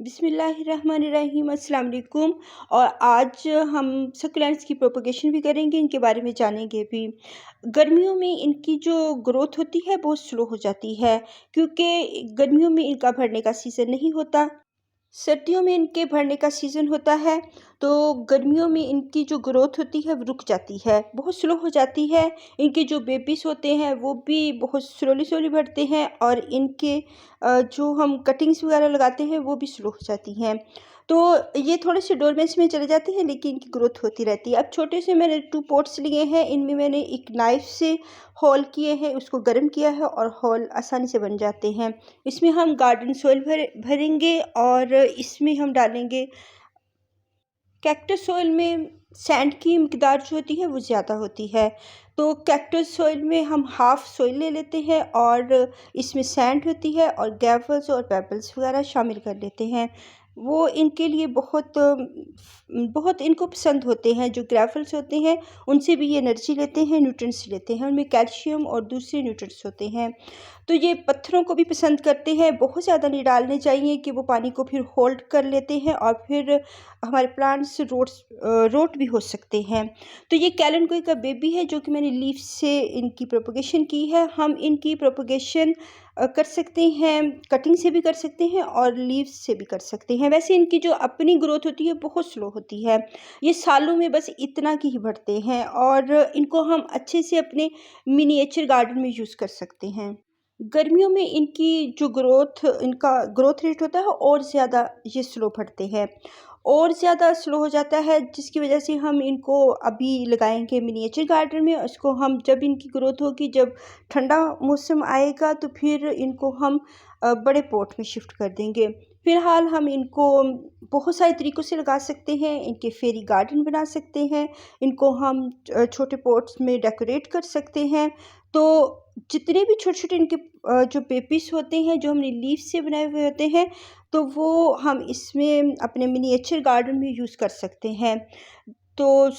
बिस्मिल्लाहिर्रहमानिर्रहीम अस्सलाम वालेकुम। और आज हम सक्युलेंट्स की प्रोपगेशन भी करेंगे, इनके बारे में जानेंगे भी। गर्मियों में इनकी जो ग्रोथ होती है बहुत स्लो हो जाती है, क्योंकि गर्मियों में इनका भरने का सीज़न नहीं होता। सर्दियों में इनके भरने का सीज़न होता है, तो गर्मियों में इनकी जो ग्रोथ होती है वो रुक जाती है, बहुत स्लो हो जाती है। इनके जो बेबीज़ होते हैं वो भी बहुत स्लोली स्लोली बढ़ते हैं, और इनके जो हम कटिंग्स वगैरह लगाते हैं वो भी स्लो हो जाती हैं। तो ये थोड़े से डोरमेंट्स में चले जाते हैं, लेकिन इनकी ग्रोथ होती रहती है। अब छोटे से मैंने 2 पॉट्स लिए हैं, इनमें मैंने एक नाइफ़ से होल किए हैं, उसको गर्म किया है और होल आसानी से बन जाते हैं। इसमें हम गार्डन सॉइल भरेंगे, और इसमें हम डालेंगे कैक्टस सॉइल में सैंड की मिकदार जो होती है वो ज़्यादा होती है। तो कैक्टस सॉइल में हम हाफ़ सॉइल ले लेते हैं, और इसमें सैंड होती है और ग्रेवल्स और पेबल्स वगैरह शामिल कर लेते हैं। वो इनके लिए बहुत इनको पसंद होते हैं। जो ग्रेवल्स होते हैं उनसे भी ये एनर्जी लेते हैं, न्यूट्रिएंट्स लेते हैं, उनमें कैल्शियम और दूसरे न्यूट्रिएंट्स होते हैं। तो ये पत्थरों को भी पसंद करते हैं, बहुत ज़्यादा नहीं डालने चाहिए कि वो पानी को फिर होल्ड कर लेते हैं और फिर हमारे प्लांट्स रोट भी हो सकते हैं। तो ये कैलेंडुला का बेबी है, जो कि मैंने लीफ से इनकी प्रोपगेशन की है। हम इनकी प्रोपगेशन कर सकते हैं, कटिंग से भी कर सकते हैं और लीव्स से भी कर सकते हैं। वैसे इनकी जो अपनी ग्रोथ होती है बहुत स्लो होती है, ये सालों में बस इतना की ही बढ़ते हैं, और इनको हम अच्छे से अपने मिनिएचर गार्डन में यूज़ कर सकते हैं। गर्मियों में इनका ग्रोथ रेट होता है और ज़्यादा ये स्लो बढ़ते हैं, और ज़्यादा स्लो हो जाता है, जिसकी वजह से हम इनको अभी लगाएंगे मिनिएचर गार्डन में। उसको हम जब इनकी ग्रोथ होगी, जब ठंडा मौसम आएगा, तो फिर इनको हम बड़े पॉट में शिफ्ट कर देंगे। फ़िलहाल हम इनको बहुत सारे तरीक़ों से लगा सकते हैं। इनके फेरी गार्डन बना सकते हैं, इनको हम छोटे पॉट्स में डेकोरेट कर सकते हैं। तो जितने भी छोटे-छोटे इनके जो बेबीज़ होते हैं, जो हमने लीफ से बनाए हुए होते हैं, तो वो हम इसमें अपने मिनिएचर गार्डन में यूज़ कर सकते हैं। तो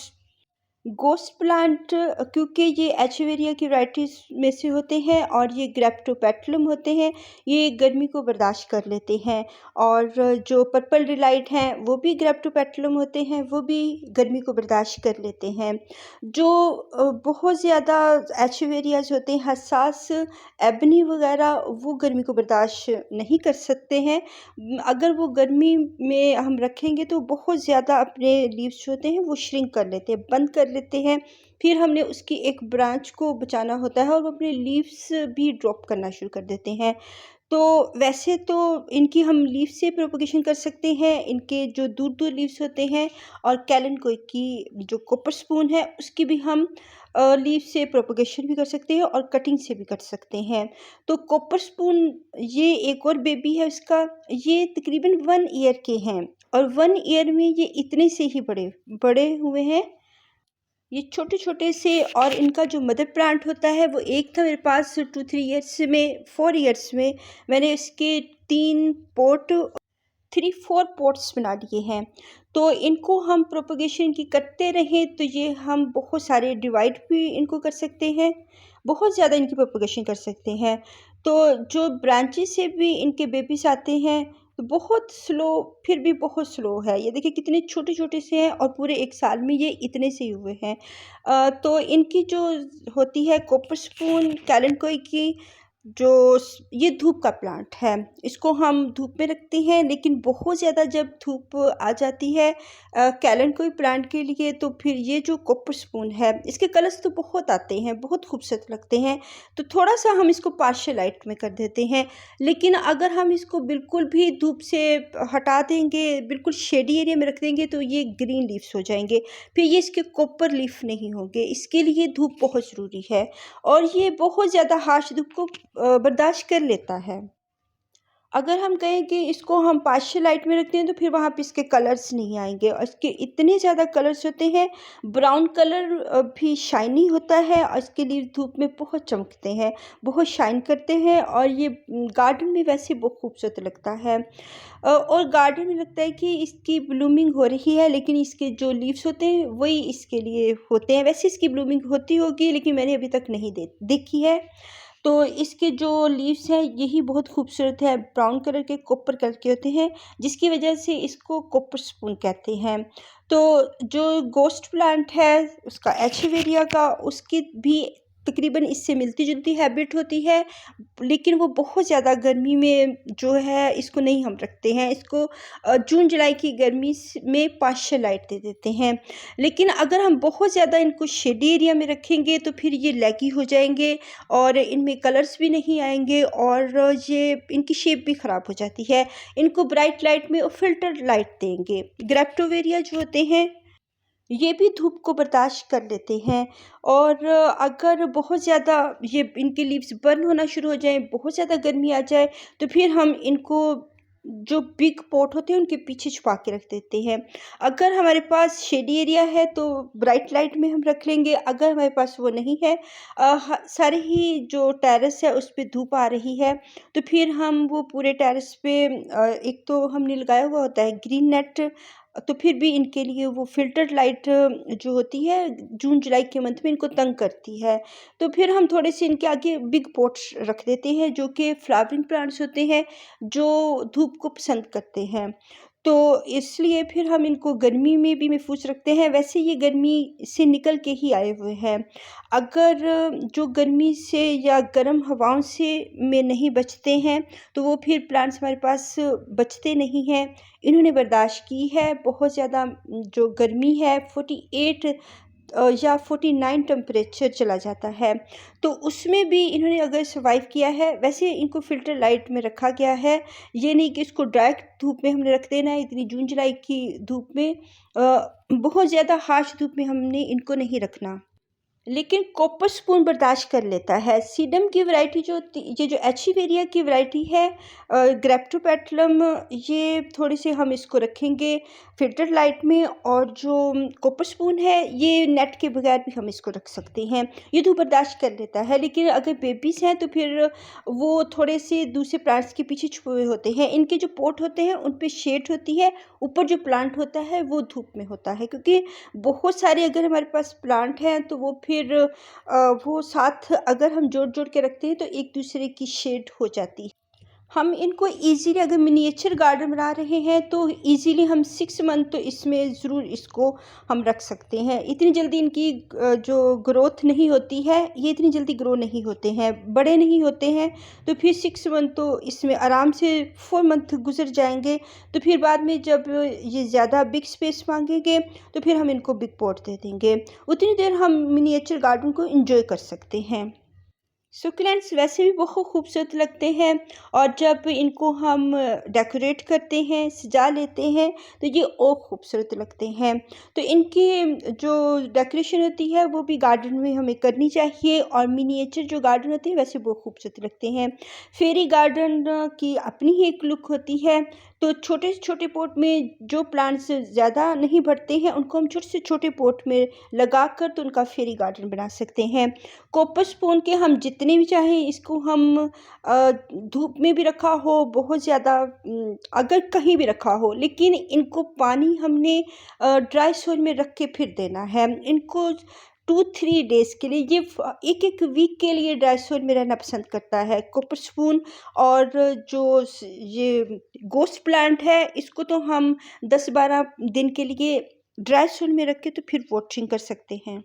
घोस्ट प्लांट, क्योंकि ये एचेवेरिया की वैराइटीज़ में से होते हैं और ये ग्रेप्टोपेटलम होते हैं, ये गर्मी को बर्दाश्त कर लेते हैं। और जो पर्पल डिलाइट हैं वो भी ग्रेप्टोपेटलम होते हैं, वो भी गर्मी को बर्दाश्त कर लेते हैं। जो बहुत ज़्यादा एचेवेरियाज होते हैं, हसास एबनी वगैरह, वो गर्मी को बर्दाश्त नहीं कर सकते हैं। अगर वो गर्मी में हम रखेंगे तो बहुत ज़्यादा अपने लीव्स जो होते हैं वो श्रिंक कर लेते हैं, बंद कर लेते हैं। फिर हमने उसकी एक ब्रांच को बचाना होता है, और वो अपने लीव्स भी ड्रॉप करना शुरू कर देते हैं। तो वैसे तो इनकी हम लीफ से प्रोपगेशन कर सकते हैं, इनके जो दूर-दूर लीव्स होते हैं, और कैलेंडुला की जो कॉपर स्पून है उसकी भी हम लीफ से प्रोपगेशन भी कर सकते हैं और कटिंग से भी कर सकते हैं। तो कॉपर स्पून, ये एक और बेबी है उसका, ये तकरीबन 1 ईयर के हैं, और 1 ईयर में ये इतने से ही बड़े बड़े हुए हैं, ये छोटे-छोटे से। और इनका जो मदर प्लांट होता है वो एक था मेरे पास 2-3 ईयर्स में, 4 ईयर्स में मैंने इसके 3-4 पॉट्स बना लिए हैं। तो इनको हम प्रोपगेशन की करते रहें तो ये हम बहुत सारे डिवाइड भी इनको कर सकते हैं, बहुत ज़्यादा इनकी प्रोपगेशन कर सकते हैं। तो जो ब्रांचेस से भी इनके बेबीज़ आते हैं, तो बहुत स्लो, फिर भी बहुत स्लो है। ये देखिए कितने छोटे-छोटे से हैं, और पूरे 1 साल में ये इतने से ही हुए हैं। तो इनकी जो होती है कॉपर स्पून कैलेंडुला की, ये धूप का प्लांट है, इसको हम धूप में रखते हैं, लेकिन बहुत ज़्यादा जब धूप आ जाती है कैलेंडुला प्लांट के लिए, तो फिर ये जो कॉपर स्पून है, इसके कलर्स तो बहुत आते हैं, बहुत खूबसूरत लगते हैं। तो थोड़ा सा हम इसको पार्शियल लाइट में कर देते हैं, लेकिन अगर हम इसको बिल्कुल भी धूप से हटा देंगे, बिल्कुल शेडी एरिया में रख देंगे, तो ये ग्रीन लीव्स हो जाएंगे, फिर ये इसके कॉपर लीफ नहीं होंगे। इसके लिए धूप बहुत ज़रूरी है, और ये बहुत ज़्यादा हार्श धूप को बर्दाश्त कर लेता है। अगर हम कहें कि इसको हम पार्शियल लाइट में रखते हैं, तो फिर वहाँ पे इसके कलर्स नहीं आएंगे, और इसके इतने ज़्यादा कलर्स होते हैं। ब्राउन कलर भी शाइनी होता है, और इसके लिए धूप में बहुत चमकते हैं, बहुत शाइन करते हैं, और ये गार्डन में वैसे बहुत खूबसूरत लगता है। और गार्डन में लगता है कि इसकी ब्लूमिंग हो रही है, लेकिन इसके जो लीव्स होते हैं वही इसके लिए होते हैं। वैसे इसकी ब्लूमिंग होती होगी, लेकिन मैंने अभी तक नहीं देखी है। तो इसके जो लीव्स हैं यही बहुत खूबसूरत है, ब्राउन कलर के कॉपर कलर के होते हैं, जिसकी वजह से इसको कॉपर स्पून कहते हैं। तो जो गोस्ट प्लांट है उसका एचेवेरिया का, उसकी भी तकरीबन इससे मिलती-जुलती हैबिट होती है, लेकिन वो बहुत ज़्यादा गर्मी में जो है इसको नहीं हम रखते हैं। इसको जून-जुलाई की गर्मी में पार्शियल लाइट दे देते हैं। लेकिन अगर हम बहुत ज़्यादा इनको शेडी एरिया में रखेंगे तो फिर ये लैगी हो जाएँगे और इनमें कलर्स भी नहीं आएँगे और ये इनकी शेप भी ख़राब हो जाती है। इनको ब्राइट लाइट में और फ़िल्टर्ड लाइट देंगे। ग्रेप्टोवेरिया जो होते हैं ये भी धूप को बर्दाश्त कर लेते हैं और अगर बहुत ज़्यादा ये इनके लीव्स बर्न होना शुरू हो जाएँ, बहुत ज़्यादा गर्मी आ जाए, तो फिर हम इनको जो बिग पॉट होते हैं उनके पीछे छुपा के रख देते हैं। अगर हमारे पास शेडी एरिया है तो ब्राइट लाइट में हम रख लेंगे, अगर हमारे पास वो नहीं है, सारे ही जो टेरेस है उस पे धूप आ रही है, तो फिर हम वो पूरे टेरेस पे एक तो हमने लगाया हुआ होता है ग्रीन नेट, तो फिर भी इनके लिए वो फ़िल्टर्ड लाइट जो होती है जून-जुलाई के मंथ में इनको तंग करती है। तो फिर हम थोड़े से इनके आगे बिग पॉट्स रख देते हैं जो कि फ्लावरिंग प्लांट्स होते हैं, जो धूप को पसंद करते हैं। तो इसलिए फिर हम इनको गर्मी में भी महफूज़ रखते हैं, वैसे ये गर्मी से निकल के ही आए हुए हैं। अगर जो गर्मी से या गर्म हवाओं से में नहीं बचते हैं, तो वो फिर प्लांट्स हमारे पास बचते नहीं हैं। इन्होंने बर्दाश्त की है बहुत ज़्यादा जो गर्मी है, 48 या 49 टेम्परेचर चला जाता है, तो उसमें भी इन्होंने अगर सर्वाइव किया है। वैसे इनको फ़िल्टर लाइट में रखा गया है, ये नहीं कि इसको डायरेक्ट धूप में हमने रख देना है। इतनी जून-जुलाई की धूप में बहुत ज़्यादा हार्श धूप में हमने इनको नहीं रखना। लेकिन कॉपर स्पून बर्दाश्त कर लेता है। सीडम की वैरायटी जो होती, ये जो एचिवेरिया की वैरायटी है, ग्रेप्टोपेटलम, ये थोड़ी सी हम इसको रखेंगे फ़िल्टर्ड लाइट में, और जो कॉपर स्पून है ये नेट के बगैर भी हम इसको रख सकते हैं। ये धूप बर्दाश्त कर लेता है, लेकिन अगर बेबीज़ हैं तो फिर वो थोड़े से दूसरे प्लांट्स के पीछे छुपे हुए होते हैं। इनके जो पॉट होते हैं उन पे शेड होती है, ऊपर जो प्लांट होता है वो धूप में होता है, क्योंकि बहुत सारे अगर हमारे पास प्लांट हैं तो वो फिर वो साथ अगर हम जोड़-जोड़ के रखते हैं तो एक दूसरे की शेड हो जाती है। हम इनको ईज़िली अगर मिनिएचर गार्डन बना रहे हैं तो ईज़िली हम 6 मंथ तो इसमें ज़रूर इसको हम रख सकते हैं। इतनी जल्दी इनकी जो ग्रोथ नहीं होती है, ये इतनी जल्दी ग्रो नहीं होते हैं, बड़े नहीं होते हैं, तो फिर 6 मंथ तो इसमें आराम से 4 मंथ गुज़र जाएँगे। तो फिर बाद में जब ये ज़्यादा बिग स्पेस माँगेंगे तो फिर हम इनको बिग पॉट दे देंगे। उतनी देर हम मिनिएचर गार्डन को एन्जॉय कर सकते हैं। सुकुलेंट्स वैसे भी बहुत खूबसूरत लगते हैं और जब इनको हम डेकोरेट करते हैं, सजा लेते हैं, तो ये और खूबसूरत लगते हैं। तो इनकी जो डेकोरेशन होती है वो भी गार्डन में हमें करनी चाहिए, और मिनिएचर जो गार्डन होते हैं वैसे बहुत खूबसूरत लगते हैं। फेरी गार्डन की अपनी ही एक लुक होती है। तो छोटे से छोटे पॉट में जो प्लांट्स ज़्यादा नहीं बढ़ते हैं उनको हम छोटे से छोटे पॉट में लगाकर तो उनका फेरी गार्डन बना सकते हैं। कॉपर स्पून के हम जितने भी चाहें इसको हम धूप में भी रखा हो, बहुत ज़्यादा अगर कहीं भी रखा हो, लेकिन इनको पानी हमने ड्राई सोइल में रख के फिर देना है। इनको 2-3 डेज़ के लिए, ये एक-एक वीक के लिए ड्राई सोइल में रहना पसंद करता है कॉपर स्पून। और जो ये गोस्ट प्लांट है इसको तो हम 10-12 दिन के लिए ड्राई सोइल में रख के तो फिर वॉटरिंग कर सकते हैं।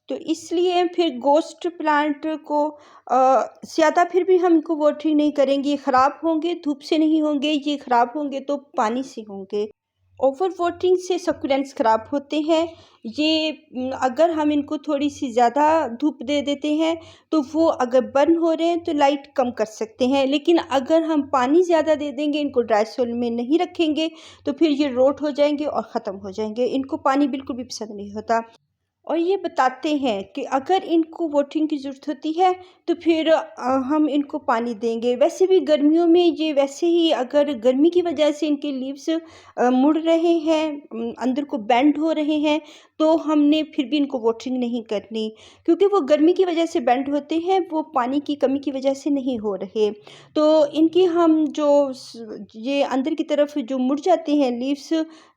तो इसलिए फिर गोस्ट प्लांट को ज़्यादा फिर भी हम इनको वाटरिंग नहीं करेंगे, ये ख़राब होंगे, धूप से नहीं होंगे, ये ख़राब होंगे तो पानी से होंगे। ओवर वाटरिंग से सक्यूलेंट्स ख़राब होते हैं। ये अगर हम इनको थोड़ी-सी ज़्यादा धूप दे देते हैं, तो वो अगर बर्न हो रहे हैं तो लाइट कम कर सकते हैं, लेकिन अगर हम पानी ज़्यादा दे देंगे, इनको ड्राई सोइल में नहीं रखेंगे, तो फिर ये रोट हो जाएँगे और ख़त्म हो जाएँगे। इनको पानी बिल्कुल भी पसंद नहीं होता। और ये बताते हैं कि अगर इनको वाटरिंग की ज़रूरत होती है तो फिर हम इनको पानी देंगे। वैसे भी गर्मियों में ये वैसे ही अगर गर्मी की वजह से इनके लीव्स मुड़ रहे हैं, अंदर को बेंड हो रहे हैं, तो हमने फिर भी इनको वाटरिंग नहीं करनी, क्योंकि वो गर्मी की वजह से बेंड होते हैं, वो पानी की कमी की वजह से नहीं हो रहे। तो इनकी हम जो ये अंदर की तरफ जो मुड़ जाते हैं लीव्स,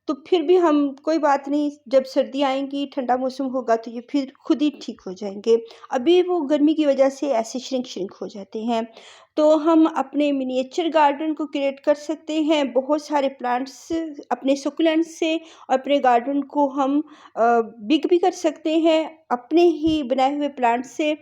तो फिर भी हम कोई बात नहीं, जब सर्दी आएँगी, ठंडा मौसम होगा तो ये फिर खुद ही ठीक हो जाएँगे। अभी वो गर्मी की वजह से ऐसे श्रिंक हो जाते हैं। तो हम अपने मिनिएचर गार्डन को क्रिएट कर सकते हैं, बहुत सारे प्लांट्स अपने सकुलेंट्स से। अपने गार्डन को हम बिग भी कर सकते हैं, अपने ही बनाए हुए प्लांट से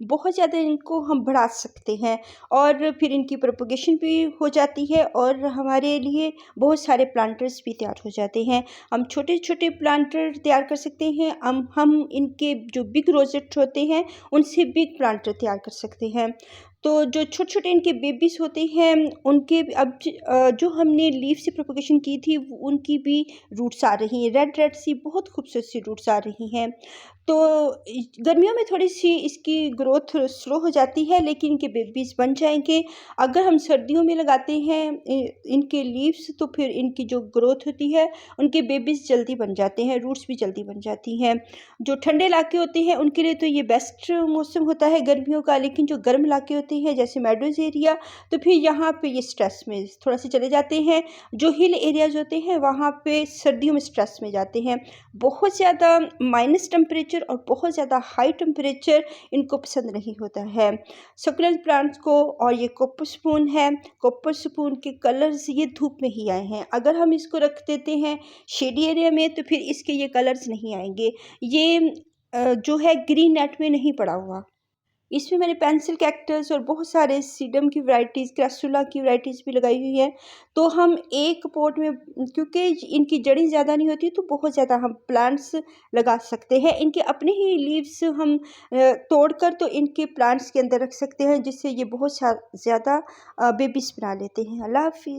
बहुत ज़्यादा इनको हम बढ़ा सकते हैं और फिर इनकी प्रोपगेशन भी हो जाती है और हमारे लिए बहुत सारे प्लांटर्स भी तैयार हो जाते हैं। हम छोटे-छोटे प्लांटर तैयार कर सकते हैं। हम इनके जो बिग रोज़ेट होते हैं, उनसे बिग प्लांटर तैयार कर सकते हैं। तो जो छोटे-छोटे इनके बेबीज़ होते हैं, उनके जो हमने लीफ से प्रोपगेशन की थी, उनकी भी रूट्स आ रही हैं। रेड-रेड सी बहुत खूबसूरत सी रूट्स आ रही हैं। तो गर्मियों में थोड़ी-सी इसकी ग्रोथ स्लो हो जाती है, लेकिन इनके बेबीज़ बन जाएँगे। अगर हम सर्दियों में लगाते हैं इनके लीव्स, तो फिर इनकी जो ग्रोथ होती है, उनके बेबीज़ जल्दी बन जाते हैं, रूट्स भी जल्दी बन जाती हैं। जो ठंडे इलाके होते हैं, उनके लिए तो ये बेस्ट मौसम होता है गर्मियों का, लेकिन जो गर्म इलाके होते हैं, जैसे मेडोज़ एरिया, तो फिर यहाँ पे ये स्ट्रेस में थोड़ा-सा चले जाते हैं। जो हिल एरियाज़ होते हैं, वहाँ पे सर्दियों में स्ट्रेस में जाते हैं। बहुत ज़्यादा माइनस टेम्परेचर और बहुत ज़्यादा हाई टेम्परेचर इनको पसंद नहीं होता है। सक्यूलेंट प्लांट्स को, और ये कॉपर स्पून है, कॉपर स्पून के कलर्स ये धूप में ही आए हैं। अगर हम इसको रख देते हैं शेडी एरिया में, तो फिर इसके ये कलर्स नहीं आएँगे। ये जो है ग्रीन नेट में नहीं पड़ा हुआ। इसमें मैंने पेंसिल कैक्टस और बहुत सारे सीडम की वैराइटीज़, क्रासुला की वैराइटीज़ भी लगाई हुई है। तो हम एक पॉट में, क्योंकि इनकी जड़ें ज़्यादा नहीं होती, तो बहुत ज़्यादा हम प्लांट्स लगा सकते हैं। इनके अपने ही लीव्स हम तोड़कर तो इनके प्लांट्स के अंदर रख सकते हैं, जिससे ये बहुत ज़्यादा बेबीज़ बना लेते हैं। अल्लाह हाफ़िज़।